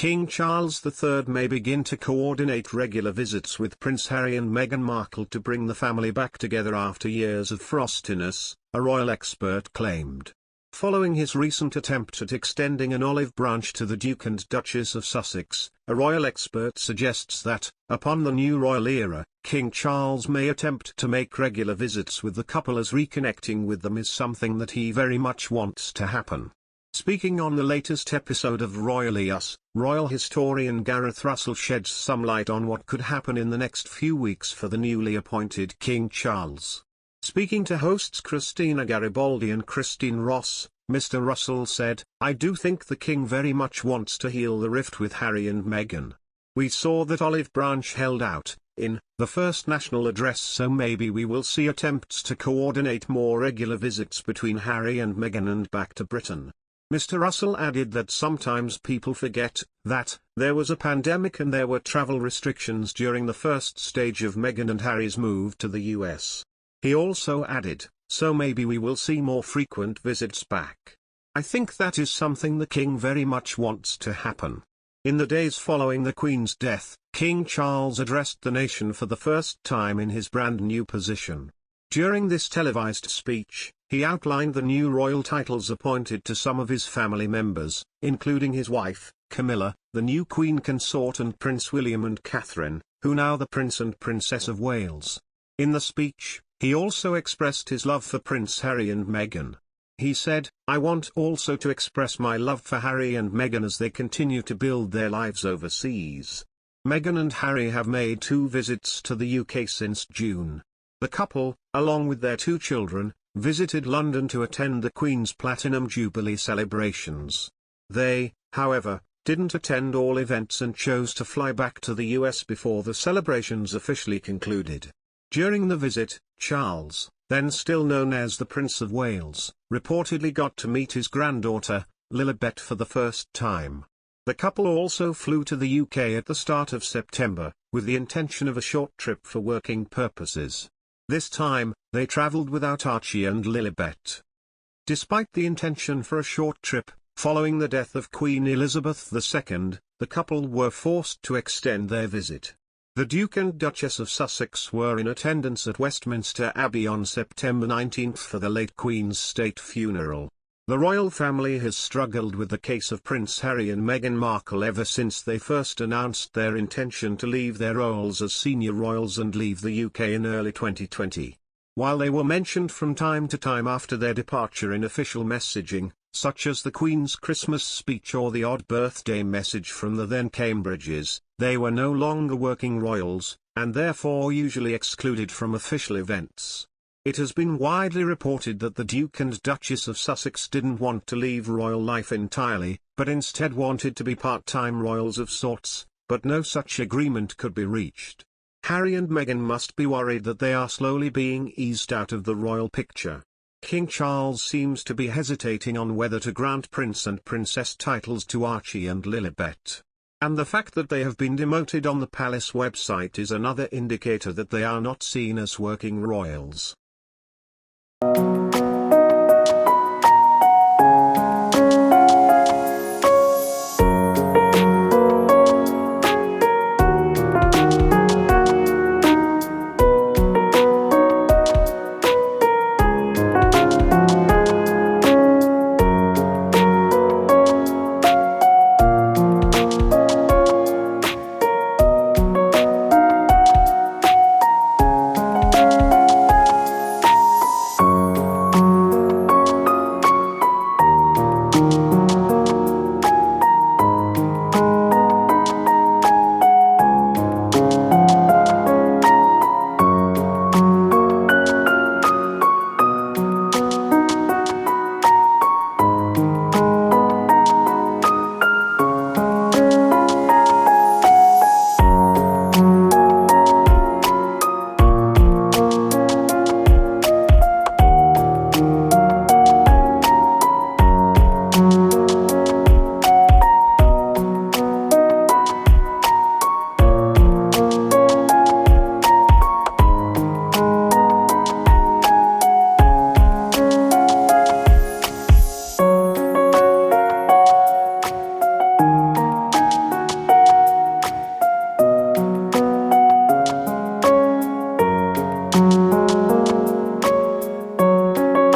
King Charles III may begin to coordinate regular visits with Prince Harry and Meghan Markle to bring the family back together after years of frostiness, a royal expert claimed. Following his recent attempt at extending an olive branch to the Duke and Duchess of Sussex, a royal expert suggests that, upon the new royal era, King Charles may attempt to make regular visits with the couple, as reconnecting with them is something that he very much wants to happen. Speaking on the latest episode of Royally Us, royal historian Gareth Russell sheds some light on what could happen in the next few weeks for the newly appointed King Charles. Speaking to hosts Christina Garibaldi and Christine Ross, Mr. Russell said, "I do think the King very much wants to heal the rift with Harry and Meghan. We saw that olive branch held out in the first national address, so maybe we will see attempts to coordinate more regular visits between Harry and Meghan and back to Britain." Mr. Russell added that sometimes people forget that there was a pandemic and there were travel restrictions during the first stage of Meghan and Harry's move to the US. He also added, "So maybe we will see more frequent visits back. I think that is something the King very much wants to happen." In the days following the Queen's death, King Charles addressed the nation for the first time in his brand new position. During this televised speech, he outlined the new royal titles appointed to some of his family members, including his wife, Camilla, the new Queen consort, and Prince William and Catherine, who now the Prince and Princess of Wales. In the speech, he also expressed his love for Prince Harry and Meghan. He said, "I want also to express my love for Harry and Meghan as they continue to build their lives overseas. Meghan and Harry have made 2 visits to the UK since June. The couple, along with their 2 children, visited London to attend the Queen's Platinum Jubilee celebrations. They, however, didn't attend all events and chose to fly back to the US before the celebrations officially concluded." During the visit, Charles, then still known as the Prince of Wales, reportedly got to meet his granddaughter, Lilibet, for the first time. The couple also flew to the UK at the start of September, with the intention of a short trip for working purposes. This time, they travelled without Archie and Lilibet. Despite the intention for a short trip, following the death of Queen Elizabeth II, the couple were forced to extend their visit. The Duke and Duchess of Sussex were in attendance at Westminster Abbey on September 19 for the late Queen's state funeral. The royal family has struggled with the case of Prince Harry and Meghan Markle ever since they first announced their intention to leave their roles as senior royals and leave the UK in early 2020. While they were mentioned from time to time after their departure in official messaging, such as the Queen's Christmas speech or the odd birthday message from the then Cambridges, they were no longer working royals, and therefore usually excluded from official events. It has been widely reported that the Duke and Duchess of Sussex didn't want to leave royal life entirely, but instead wanted to be part-time royals of sorts, but no such agreement could be reached. Harry and Meghan must be worried that they are slowly being eased out of the royal picture. King Charles seems to be hesitating on whether to grant Prince and Princess titles to Archie and Lilibet. And the fact that they have been demoted on the palace website is another indicator that they are not seen as working royals.